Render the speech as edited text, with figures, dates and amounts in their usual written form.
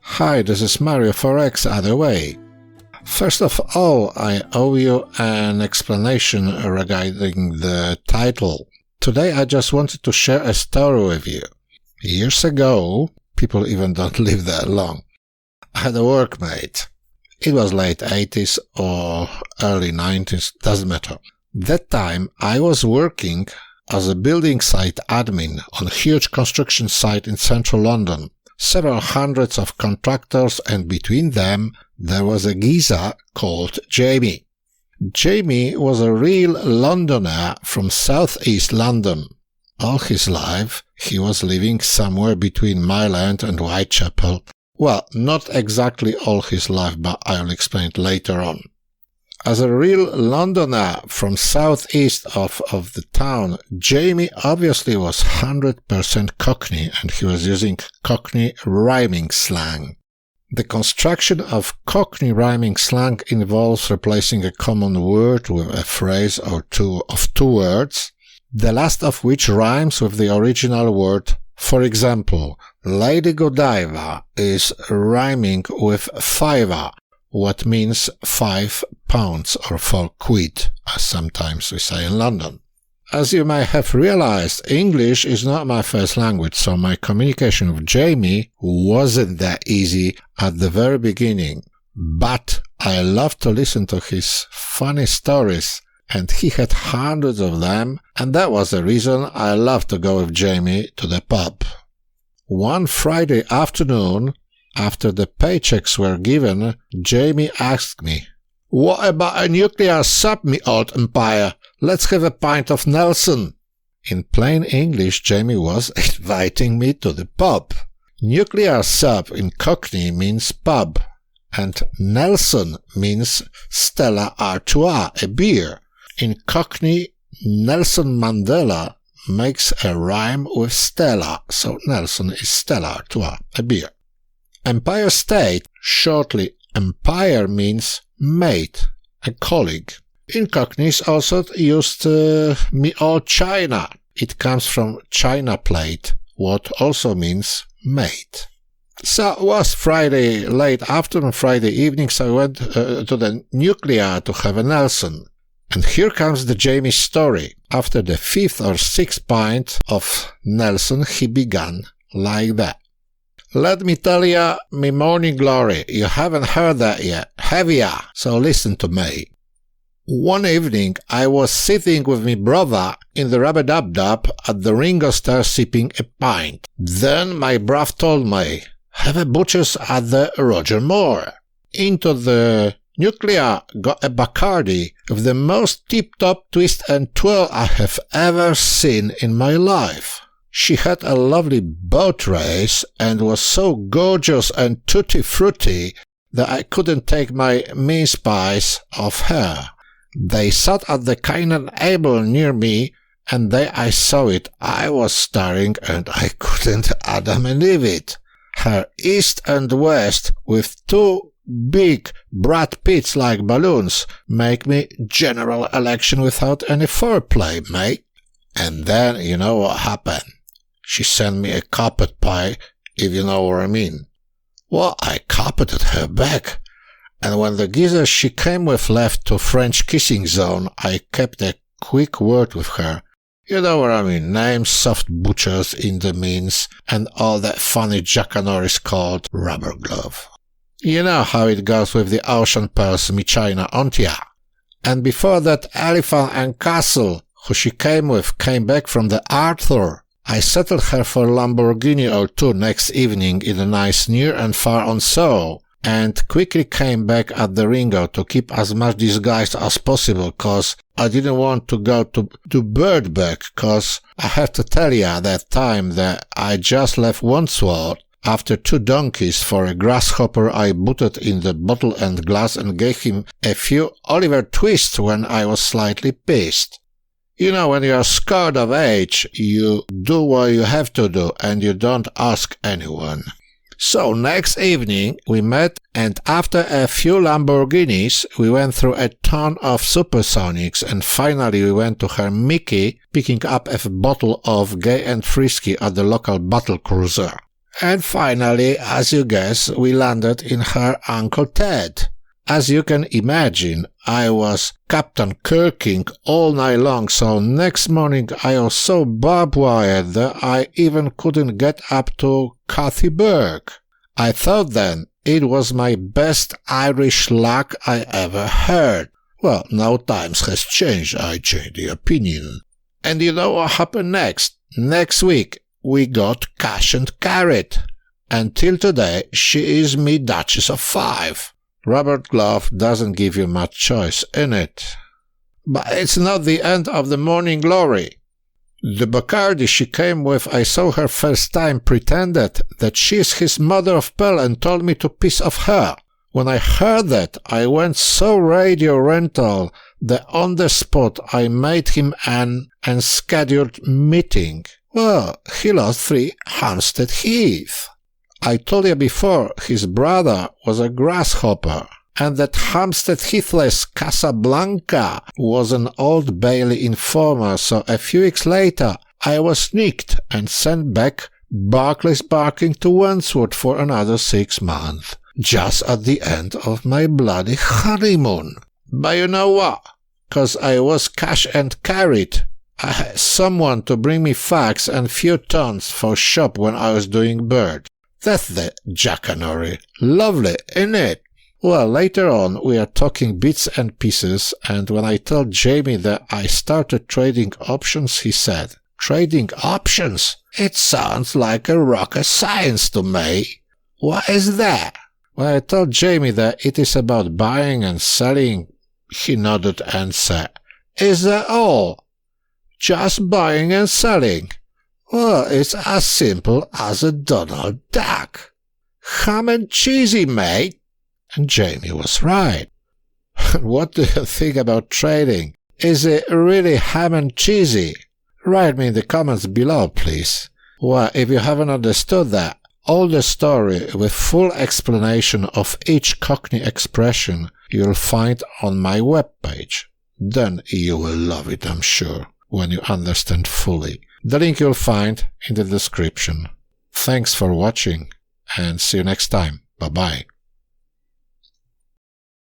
Hi, this is Mario Forex other way. First of all, I owe you an explanation regarding the title. Today I just wanted to share a story with you. Years ago, people even don't live that long, I had a workmate. It was late 80s or early 90s, doesn't matter. That time I was working as a building site admin on a huge construction site in central London. Several hundreds of contractors, and between them there was a geezer called Jamie. Jamie was a real Londoner from southeast London. All his life he was living somewhere between Mile End and Whitechapel. Well, not exactly all his life, but I'll explain it later on. As a real Londoner from southeast of the town, Jamie obviously was 100% Cockney, and he was using Cockney rhyming slang. The construction of Cockney rhyming slang involves replacing a common word with a phrase or two of two words, the last of which rhymes with the original word. For example, Lady Godiva is rhyming with fiver, what means £5 or £4, as sometimes we say in London. As you may have realized, English is not my first language, so my communication with Jamie wasn't that easy at the very beginning. But I loved to listen to his funny stories, and he had hundreds of them, and that was the reason I loved to go with Jamie to the pub. One Friday afternoon, after the paychecks were given, Jamie asked me, "What about a nuclear sub, me old empire? Let's have a pint of Nelson." In plain English, Jamie was inviting me to the pub. Nuclear sub in Cockney means pub, and Nelson means Stella Artois, a beer. In Cockney, Nelson Mandela makes a rhyme with Stella, so Nelson is Stella Artois, a beer. Empire State, shortly Empire, means mate, a colleague. In Cockney is also used me old China. It comes from China plate, what also means mate. So it was Friday, late afternoon, Friday evening, so I went to the nuclear to have a Nelson. And here comes the Jamie story. After the 5th or 6th pint of Nelson, he began like that. "Let me tell ya, me morning glory, you haven't heard that yet, have ya? So listen to me. One evening I was sitting with me brother in the rub-a-dub-dub at the Ringo Star sipping a pint. Then my bruv told me, have a butcher's at the Roger Moore. Into the nuclear got a Bacardi with the most tip-top twist and twirl I have ever seen in my life. She had a lovely boat race and was so gorgeous and tutti-frutti that I couldn't take my mince pies off her. They sat at the Kynan table near me, and there I saw it. I was staring and I couldn't Adam and Eve it. Her east and west with two big Brad Pitts like balloons make me general election without any foreplay, mate. And then you know what happened. She sent me a carpet pie, if you know what I mean. Well, I carpeted her back, and when the geezer she came with left to French kissing zone, I kept a quick word with her. You know what I mean, names, soft butchers in the means, and all that funny jackanori's called rubber glove. You know how it goes with the ocean pearls me China ontia. And before that Elephant and Castle, who she came with, came back from the Arthur, I settled her for a Lamborghini or two next evening in a nice near and far on so, and quickly came back at the Ringo to keep as much disguised as possible, cause I didn't want to go to Birdbeck, cause I have to tell ya that time that I just left Wandsworth after 2 donkeys for a grasshopper I booted in the bottle and glass and gave him a few Oliver Twists when I was slightly pissed. You know, when you're scared of age, you do what you have to do and you don't ask anyone. So next evening we met, and after a few Lamborghinis we went through a ton of supersonics, and finally we went to her Mickey, picking up a bottle of Gay and Frisky at the local battle cruiser. And finally, as you guess, we landed in her Uncle Ted. As you can imagine, I was Captain Kirking all night long, so next morning I was so barbed-wired that I even couldn't get up to Cathyburg. I thought then it was my best Irish luck I ever heard. Well, now times has changed, I changed the opinion. And you know what happened next? Next week we got cash and carrot. Until today she is me Duchess of Five. Robert Glove doesn't give you much choice, innit? But it's not the end of the morning glory. The Bacardi she came with, I saw her first time, pretended that she's his mother of pearl and told me to piss off her. When I heard that, I went so radio rental that on the spot I made him an unscheduled meeting. Well, he lost 3 Hampstead Heath. I told you before, his brother was a grasshopper, and that Hampstead Heathless Casablanca was an Old Bailey informer, so a few weeks later I was nicked and sent back Barclays barking to Wandsworth for another 6 months, just at the end of my bloody honeymoon. But you know what? 'Cause I was cash and carried, I had someone to bring me fags and few tons for shop when I was doing bird. That's the jackanory. Lovely, innit? Well, later on we are talking bits and pieces, and when I told Jamie that I started trading options, he said, "Trading options? It sounds like a rocket science to me. What is that?" When I told Jamie that it is about buying and selling, he nodded and said, "Is that all? Just buying and selling? Well, it's as simple as a Donald Duck. Ham and cheesy, mate." And Jamie was right. What do you think about trading? Is it really ham and cheesy? Write me in the comments below, please. Well, if you haven't understood that, all the story with full explanation of each Cockney expression you'll find on my webpage. Then you will love it, I'm sure, when you understand fully. The link you'll find in the description. Thanks for watching and see you next time. Bye-bye.